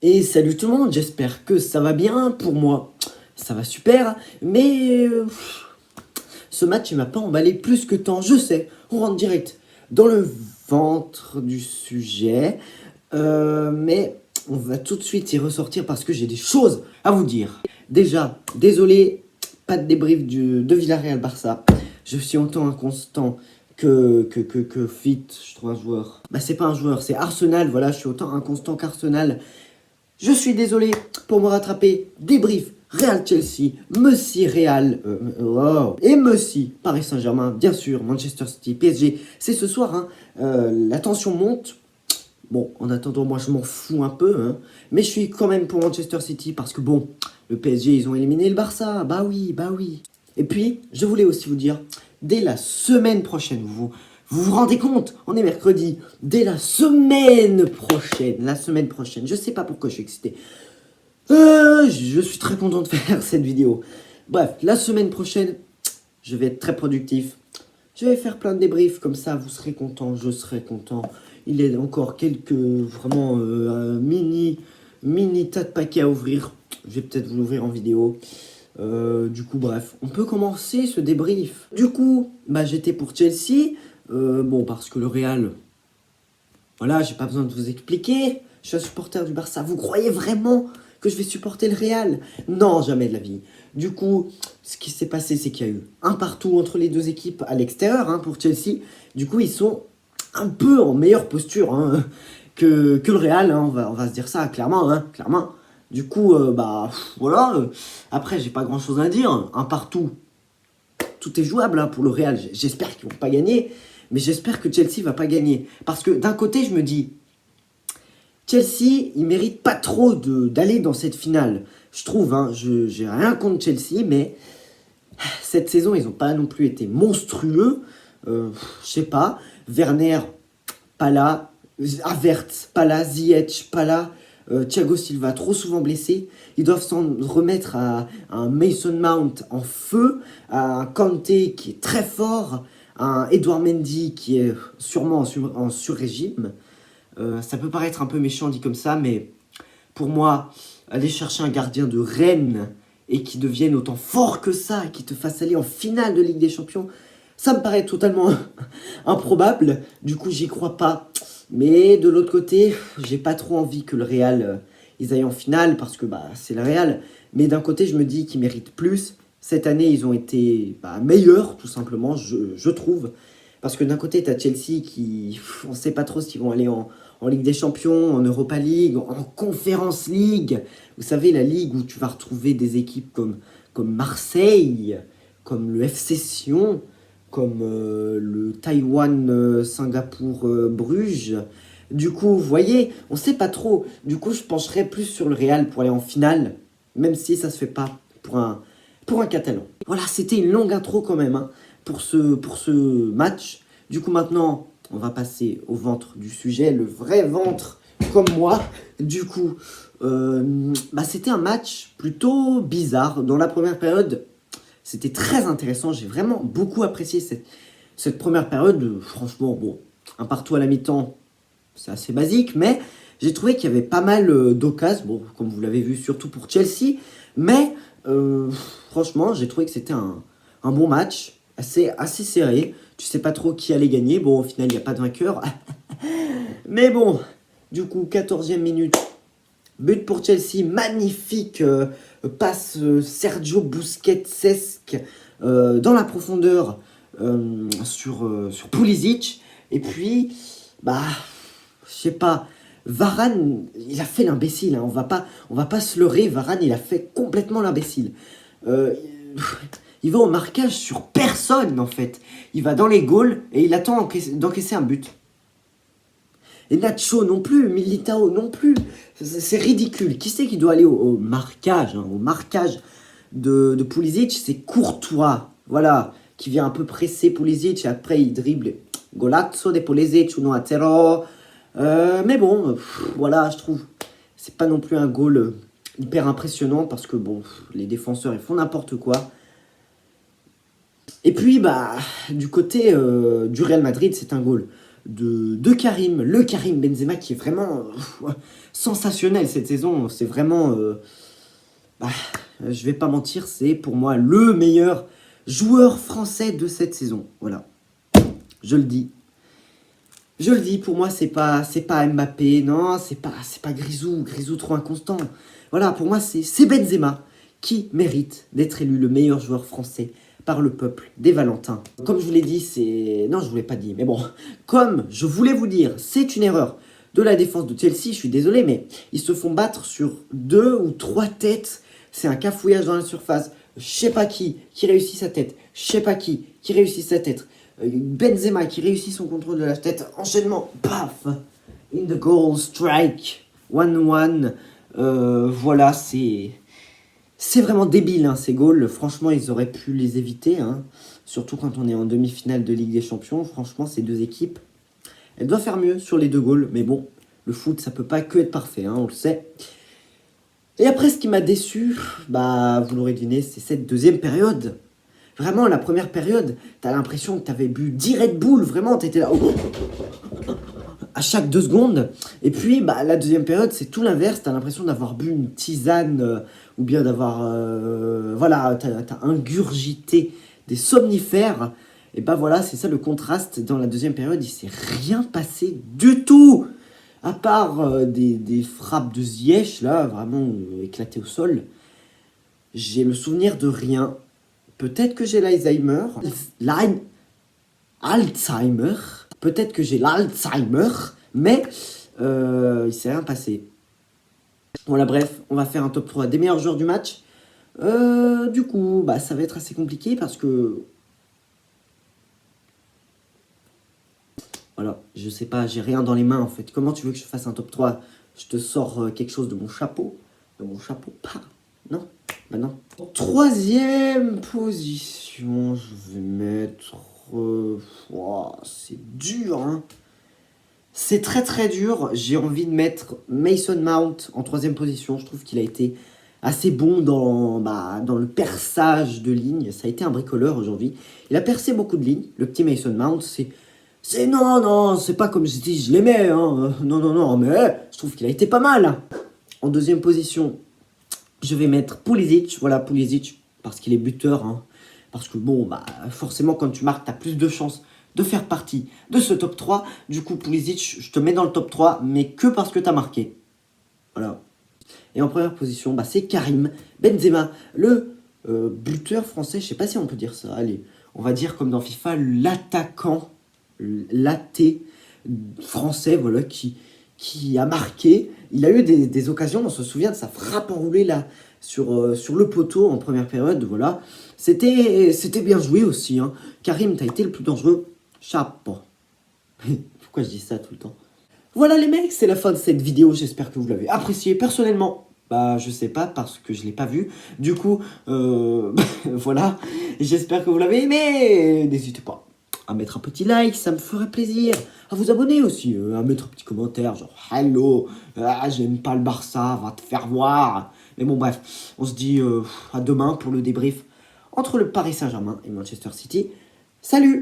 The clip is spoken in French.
Et salut tout le monde, j'espère que ça va bien. Pour moi, ça va super. Mais ce match, il m'a pas emballé plus que tant. Je sais, on rentre direct dans le ventre du sujet. Mais on va tout de suite y ressortir parce que j'ai des choses à vous dire. Déjà, désolé, pas de débrief de Villarreal-Barça. Je suis autant inconstant que fit, je trouve un joueur. Bah c'est pas un joueur, c'est Arsenal, voilà, je suis autant inconstant qu'Arsenal. Je suis désolé pour me rattraper. Débrief Real Chelsea, Messi Real, et Messi Paris Saint-Germain, bien sûr, Manchester City, PSG. C'est ce soir, hein. La tension monte. Bon, en attendant, moi je m'en fous un peu, hein. Mais je suis quand même pour Manchester City parce que bon, le PSG, ils ont éliminé le Barça. Bah oui, bah oui. Et puis, je voulais aussi vous dire, dès la semaine prochaine, vous rendez compte? On est mercredi. Dès la semaine prochaine, je sais pas pourquoi je suis excité. Je suis très content de faire cette vidéo. Bref, la semaine prochaine, je vais être très productif. Je vais faire plein de débriefs, comme ça vous serez content, je serai content. Il y a encore quelques vraiment mini tas de paquets à ouvrir. Je vais peut-être vous l'ouvrir en vidéo. Du coup, bref, on peut commencer ce débrief. Du coup, bah, j'étais pour Chelsea. Bon, parce que le Real, voilà, j'ai pas besoin de vous expliquer. Je suis un supporter du Barça. Vous croyez vraiment que je vais supporter le Real? Non, jamais de la vie. Du coup, ce qui s'est passé, c'est qu'il y a eu un partout entre les deux équipes à l'extérieur, hein, pour Chelsea. Du coup, ils sont un peu en meilleure posture, hein, que le Real. Hein, on va se dire ça clairement, hein, clairement. Du coup, bah voilà. Après, j'ai pas grand chose à dire. Un partout, tout est jouable, hein, pour le Real. J'espère qu'ils vont pas gagner, mais j'espère que Chelsea va pas gagner. Parce que d'un côté, je me dis, Chelsea, il mérite pas trop d'aller dans cette finale. Je trouve, hein, j'ai rien contre Chelsea, mais cette saison, ils n'ont pas non plus été monstrueux. Je sais pas. Werner, pas là. Havertz, pas là. Ziyech, pas là. Thiago Silva, trop souvent blessé. Ils doivent s'en remettre à un Mason Mount en feu, à un Kanté qui est très fort, à un Edouard Mendy qui est sûrement en sur-régime. Ça peut paraître un peu méchant dit comme ça, mais pour moi, aller chercher un gardien de Rennes et qui devienne autant fort que ça, et qui te fasse aller en finale de Ligue des Champions, ça me paraît totalement improbable. Du coup, j'y crois pas. Mais de l'autre côté, j'ai pas trop envie que le Real ils aillent en finale parce que bah, c'est le Real. Mais d'un côté, je me dis qu'ils méritent plus. Cette année, ils ont été meilleurs, tout simplement, je trouve. Parce que d'un côté, tu as Chelsea qui, on ne sait pas trop s'ils vont aller en Ligue des Champions, en Europa League, en Conference League. Vous savez, la ligue où tu vas retrouver des équipes comme Marseille, comme le FC Sion, comme le Taïwan, Singapour, Bruges. Du coup, vous voyez, on ne sait pas trop. Du coup, je pencherais plus sur le Real pour aller en finale, même si ça ne se fait pas pour un Catalan. Voilà, c'était une longue intro quand même, hein, pour ce match. Du coup, maintenant, on va passer au ventre du sujet, le vrai ventre, comme moi. Du coup, c'était un match plutôt bizarre. Dans la première période, c'était très intéressant. J'ai vraiment beaucoup apprécié cette première période. Franchement, bon, un partout à la mi-temps, c'est assez basique, mais j'ai trouvé qu'il y avait pas mal d'occasions, bon, comme vous l'avez vu, surtout pour Chelsea, mais franchement, j'ai trouvé que c'était un bon match, assez serré. Tu sais pas trop qui allait gagner. Bon, au final, il n'y a pas de vainqueur. Mais bon, du coup, 14e minute, but pour Chelsea, magnifique passe Sergio Busquets-esque dans la profondeur sur Pulisic. Et puis, je sais pas, Varane, il a fait l'imbécile, hein. On va pas se leurrer, Varane, il a fait complètement l'imbécile. Il va au marquage sur personne, en fait. Il va dans les goals et il attend d'encaisser un but. Et Nacho non plus, Militao non plus. C'est ridicule. Qui c'est qui doit aller au marquage, hein, au marquage de Pulisic? C'est Courtois, voilà, qui vient un peu presser Pulisic et après il dribble. Golazzo de Pulisic, 1-0. Mais bon, voilà, je trouve c'est pas non plus un goal hyper impressionnant parce que bon, les défenseurs ils font n'importe quoi. Et puis du côté du Real Madrid, c'est un goal. de Karim, le Karim Benzema qui est vraiment sensationnel cette saison. C'est vraiment, je vais pas mentir, c'est pour moi le meilleur joueur français de cette saison. Voilà, je le dis. Je le dis, pour moi, c'est pas Mbappé, non, c'est pas Grisou trop inconstant. Voilà, pour moi, c'est Benzema qui mérite d'être élu le meilleur joueur français par le peuple des Valentins. Comme je vous l'ai dit, c'est... Non, je vous l'ai pas dit, mais bon. Comme je voulais vous dire, c'est une erreur de la défense de Chelsea, je suis désolé, mais ils se font battre sur 2 ou 3 têtes. C'est un cafouillage dans la surface. Je sais pas qui réussit sa tête. Je sais pas qui réussit sa tête. Benzema qui réussit son contrôle de la tête. Enchaînement, paf, in the goal, strike, 1-1. Voilà, c'est vraiment débile, hein, ces goals. Franchement, ils auraient pu les éviter. Hein. Surtout quand on est en demi-finale de Ligue des Champions. Franchement, ces deux équipes, elles doivent faire mieux sur les 2 goals. Mais bon, le foot, ça peut pas que être parfait, hein, on le sait. Et après, ce qui m'a déçu, bah, vous l'aurez deviné, c'est cette deuxième période. Vraiment, la première période, t'as l'impression que t'avais bu 10 Red Bull. Vraiment, t'étais là à chaque 2 secondes. Et puis, bah, la deuxième période, c'est tout l'inverse. T'as l'impression d'avoir bu une tisane ou bien d'avoir... voilà, t'as ingurgité des somnifères. Et bah voilà, c'est ça le contraste. Dans la deuxième période, il s'est rien passé du tout. À part des frappes de Ziyech, là, vraiment éclatées au sol. J'ai le souvenir de rien. Peut-être que j'ai l'Alzheimer. Peut-être que j'ai l'Alzheimer. Mais il s'est rien passé. Voilà, bref, on va faire un top 3 des meilleurs joueurs du match. Du coup, bah, ça va être assez compliqué parce que... Voilà, je sais pas, j'ai rien dans les mains en fait. Comment tu veux que je fasse un top 3? Je te sors quelque chose de mon chapeau. De mon chapeau, pas. Non, bah non. Troisième position, je vais mettre... c'est dur, hein. C'est très très dur. J'ai envie de mettre Mason Mount en troisième position. Je trouve qu'il a été assez bon dans le perçage de lignes. Ça a été un bricoleur aujourd'hui. Il a percé beaucoup de lignes. Le petit Mason Mount, non, c'est pas comme je dis, je l'aimais. Hein. Non, mais je trouve qu'il a été pas mal. En deuxième position, je vais mettre Pulisic. Voilà, Pulisic, parce qu'il est buteur. Hein. Parce que bon, bah, forcément, quand tu marques, tu as plus de chances de faire partie de ce top 3. Du coup, Pulisic, je te mets dans le top 3, mais que parce que tu as marqué. Voilà. Et en première position, bah, c'est Karim Benzema, le buteur français. Je sais pas si on peut dire ça. Allez, on va dire comme dans FIFA, l'attaquant, l'athée français, voilà, qui a marqué. Il a eu des occasions, on se souvient de sa frappe enroulée là, sur le poteau en première période, voilà. C'était bien joué aussi, hein. Karim, t'as été le plus dangereux. Chapeau. Pourquoi je dis ça tout le temps? Voilà les mecs, c'est la fin de cette vidéo, j'espère que vous l'avez apprécié. Personnellement, bah je sais pas parce que je l'ai pas vu. Du coup, voilà, j'espère que vous l'avez aimé. N'hésitez pas à mettre un petit like, ça me ferait plaisir. À vous abonner aussi, à mettre un petit commentaire, genre « Hello, j'aime pas le Barça, va te faire voir ». Mais bon bref, on se dit à demain pour le débrief entre le Paris Saint-Germain et Manchester City. Salut!